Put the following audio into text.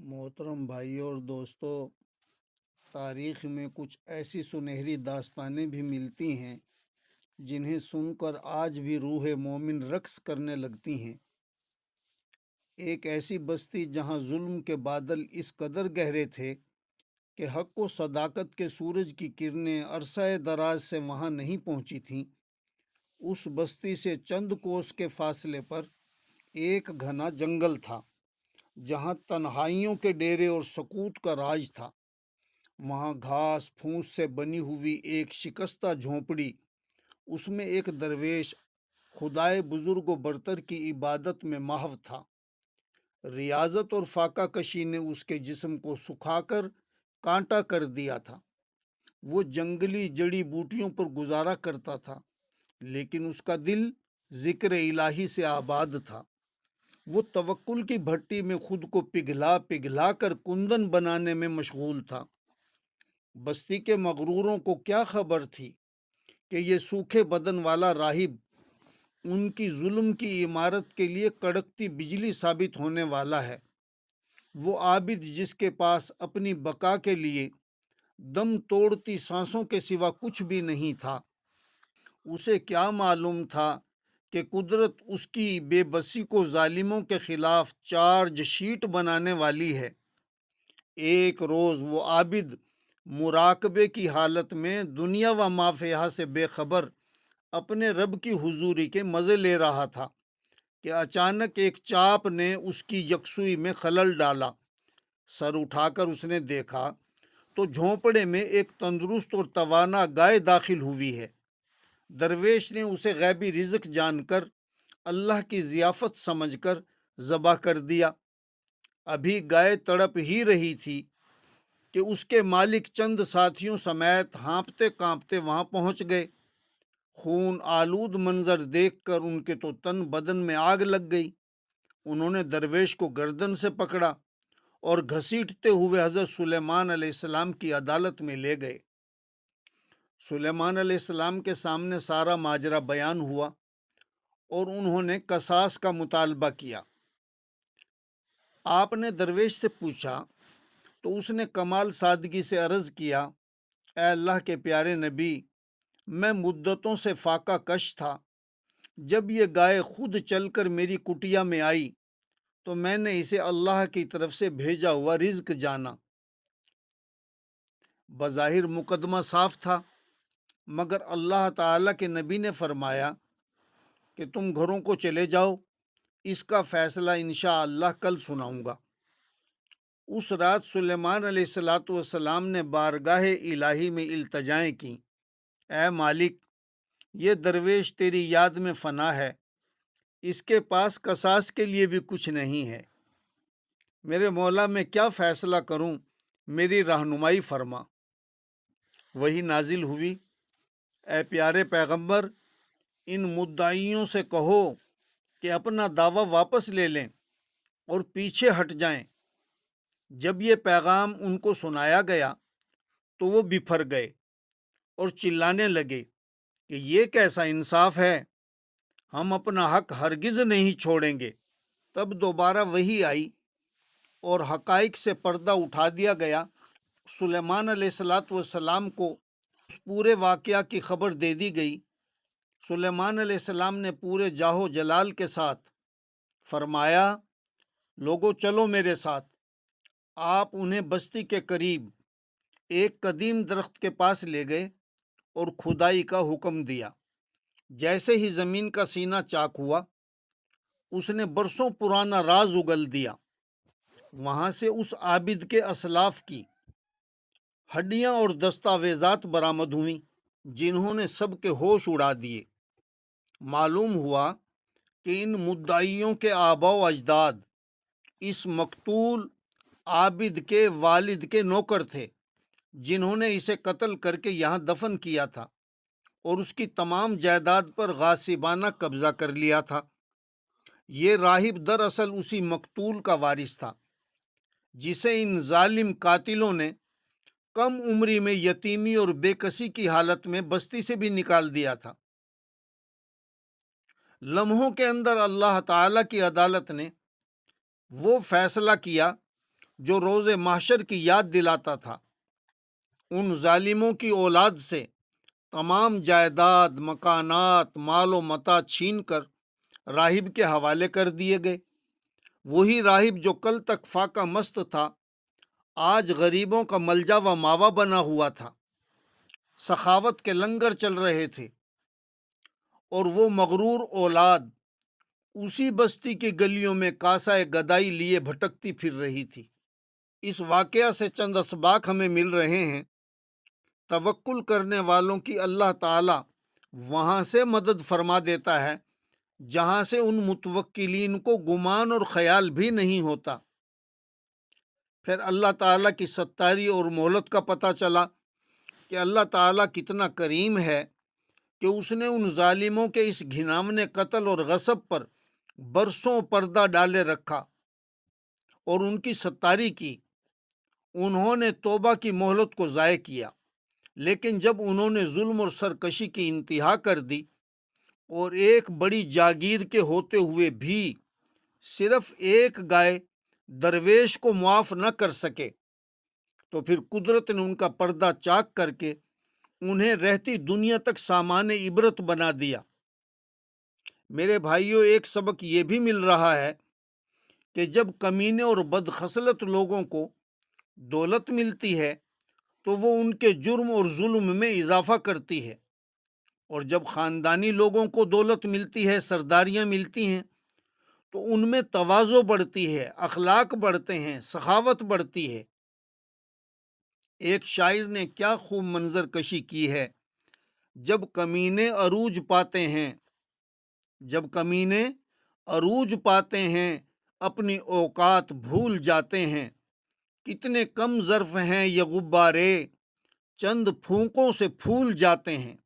محترم بھائیوں اور دوستوں، تاریخ میں کچھ ایسی سنہری داستانیں بھی ملتی ہیں جنہیں سن کر آج بھی روح مومن رقص کرنے لگتی ہیں۔ ایک ایسی بستی جہاں ظلم کے بادل اس قدر گہرے تھے کہ حق و صداقت کے سورج کی کرنیں عرصہ دراز سے وہاں نہیں پہنچی تھیں۔ اس بستی سے چند کوس کے فاصلے پر ایک گھنا جنگل تھا جہاں تنہائیوں کے ڈیرے اور سکوت کا راج تھا۔ وہاں گھاس پھوس سے بنی ہوئی ایک شکستہ جھونپڑی، اس میں ایک درویش خدائے بزرگ و برتر کی عبادت میں محو تھا۔ ریاضت اور فاقہ کشی نے اس کے جسم کو سکھا کر کانٹا کر دیا تھا۔ وہ جنگلی جڑی بوٹیوں پر گزارا کرتا تھا، لیکن اس کا دل ذکر الہی سے آباد تھا۔ وہ توکل کی بھٹی میں خود کو پگھلا پگھلا کر کندن بنانے میں مشغول تھا۔ بستی کے مغروروں کو کیا خبر تھی کہ یہ سوکھے بدن والا راہب ان کی ظلم کی عمارت کے لیے کڑکتی بجلی ثابت ہونے والا ہے۔ وہ عابد جس کے پاس اپنی بقا کے لیے دم توڑتی سانسوں کے سوا کچھ بھی نہیں تھا، اسے کیا معلوم تھا کہ قدرت اس کی بے بسی کو ظالموں کے خلاف چارج شیٹ بنانے والی ہے۔ ایک روز وہ عابد مراقبے کی حالت میں دنیا و ما فیہا سے بے خبر اپنے رب کی حضوری کے مزے لے رہا تھا کہ اچانک ایک چاپ نے اس کی یکسوئی میں خلل ڈالا۔ سر اٹھا کر اس نے دیکھا تو جھونپڑے میں ایک تندرست اور توانا گائے داخل ہوئی ہے۔ درویش نے اسے غیبی رزق جان کر اللہ کی ضیافت سمجھ کر ذبح کر دیا۔ ابھی گائے تڑپ ہی رہی تھی کہ اس کے مالک چند ساتھیوں سمیت ہانپتے کانپتے وہاں پہنچ گئے۔ خون آلود منظر دیکھ کر ان کے تو تن بدن میں آگ لگ گئی۔ انہوں نے درویش کو گردن سے پکڑا اور گھسیٹتے ہوئے حضرت سلیمان علیہ السلام کی عدالت میں لے گئے۔ سلیمان علیہ السلام کے سامنے سارا ماجرا بیان ہوا اور انہوں نے قصاص کا مطالبہ کیا۔ آپ نے درویش سے پوچھا تو اس نے کمال سادگی سے عرض کیا، اے اللہ کے پیارے نبی، میں مدتوں سے فاقہ کش تھا۔ جب یہ گائے خود چل کر میری کٹیا میں آئی تو میں نے اسے اللہ کی طرف سے بھیجا ہوا رزق جانا۔ بظاہر مقدمہ صاف تھا، مگر اللہ تعالیٰ کے نبی نے فرمایا کہ تم گھروں کو چلے جاؤ، اس کا فیصلہ انشاءاللہ کل سناؤں گا۔ اس رات سلیمان علیہ السلام نے بارگاہ الہی میں التجائیں کیں، اے مالک، یہ درویش تیری یاد میں فنا ہے، اس کے پاس قصاص کے لیے بھی کچھ نہیں ہے۔ میرے مولا میں کیا فیصلہ کروں، میری رہنمائی فرما۔ وہی نازل ہوئی، اے پیارے پیغمبر، ان مدعیوں سے کہو کہ اپنا دعویٰ واپس لے لیں اور پیچھے ہٹ جائیں۔ جب یہ پیغام ان کو سنایا گیا تو وہ بپھر گئے اور چلانے لگے کہ یہ کیسا انصاف ہے، ہم اپنا حق ہرگز نہیں چھوڑیں گے۔ تب دوبارہ وحی آئی اور حقائق سے پردہ اٹھا دیا گیا۔ سلیمان علیہ السلام کو اس پورے واقعہ کی خبر دے دی گئی۔ سلیمان علیہ السلام نے پورے جاہو جلال کے ساتھ فرمایا، لوگو چلو میرے ساتھ۔ آپ انہیں بستی کے قریب ایک قدیم درخت کے پاس لے گئے اور کھدائی کا حکم دیا۔ جیسے ہی زمین کا سینہ چاک ہوا، اس نے برسوں پرانا راز اگل دیا۔ وہاں سے اس عابد کے اسلاف کی ہڈیاں اور دستاویزات برآمد ہوئیں جنہوں نے سب کے ہوش اڑا دیے۔ معلوم ہوا کہ ان مدعیوں کے آباء و اجداد اس مقتول عابد کے والد کے نوکر تھے، جنہوں نے اسے قتل کر کے یہاں دفن کیا تھا اور اس کی تمام جائیداد پر غاصبانہ قبضہ کر لیا تھا۔ یہ راہب دراصل اسی مقتول کا وارث تھا جسے ان ظالم قاتلوں نے کم عمری میں یتیمی اور بے کسی کی حالت میں بستی سے بھی نکال دیا تھا۔ لمحوں کے اندر اللہ تعالیٰ کی عدالت نے وہ فیصلہ کیا جو روز محشر کی یاد دلاتا تھا۔ ان ظالموں کی اولاد سے تمام جائیداد، مکانات، مال و متاع چھین کر راہب کے حوالے کر دیے گئے۔ وہی راہب جو کل تک فاقہ مست تھا، آج غریبوں کا ملجا و ماوا بنا ہوا تھا۔ سخاوت کے لنگر چل رہے تھے، اور وہ مغرور اولاد اسی بستی کی گلیوں میں کاسائے گدائی لیے بھٹکتی پھر رہی تھی۔ اس واقعہ سے چند اسباق ہمیں مل رہے ہیں۔ توکل کرنے والوں کی اللہ تعالی وہاں سے مدد فرما دیتا ہے جہاں سے ان متوکلین کو گمان اور خیال بھی نہیں ہوتا۔ پھر اللہ تعالیٰ کی ستاری اور مہلت کا پتہ چلا کہ اللہ تعالیٰ کتنا کریم ہے کہ اس نے ان ظالموں کے اس گھناونے قتل اور غصب پر برسوں پردہ ڈالے رکھا اور ان کی ستاری کی۔ انہوں نے توبہ کی مہلت کو ضائع کیا، لیکن جب انہوں نے ظلم اور سرکشی کی انتہا کر دی اور ایک بڑی جاگیر کے ہوتے ہوئے بھی صرف ایک گائے درویش کو معاف نہ کر سکے، تو پھر قدرت نے ان کا پردہ چاک کر کے انہیں رہتی دنیا تک سامان عبرت بنا دیا۔ میرے بھائیوں، ایک سبق یہ بھی مل رہا ہے کہ جب کمینے اور بدخصلت لوگوں کو دولت ملتی ہے تو وہ ان کے جرم اور ظلم میں اضافہ کرتی ہے، اور جب خاندانی لوگوں کو دولت ملتی ہے، سرداریاں ملتی ہیں، تو ان میں تواضع بڑھتی ہے، اخلاق بڑھتے ہیں، سخاوت بڑھتی ہے۔ ایک شاعر نے کیا خوب منظر کشی کی ہے: جب کمینے عروج پاتے ہیں، جب کمینے عروج پاتے ہیں، اپنی اوقات بھول جاتے ہیں، کتنے کم ظرف ہیں یہ غبارے، چند پھونکوں سے پھول جاتے ہیں۔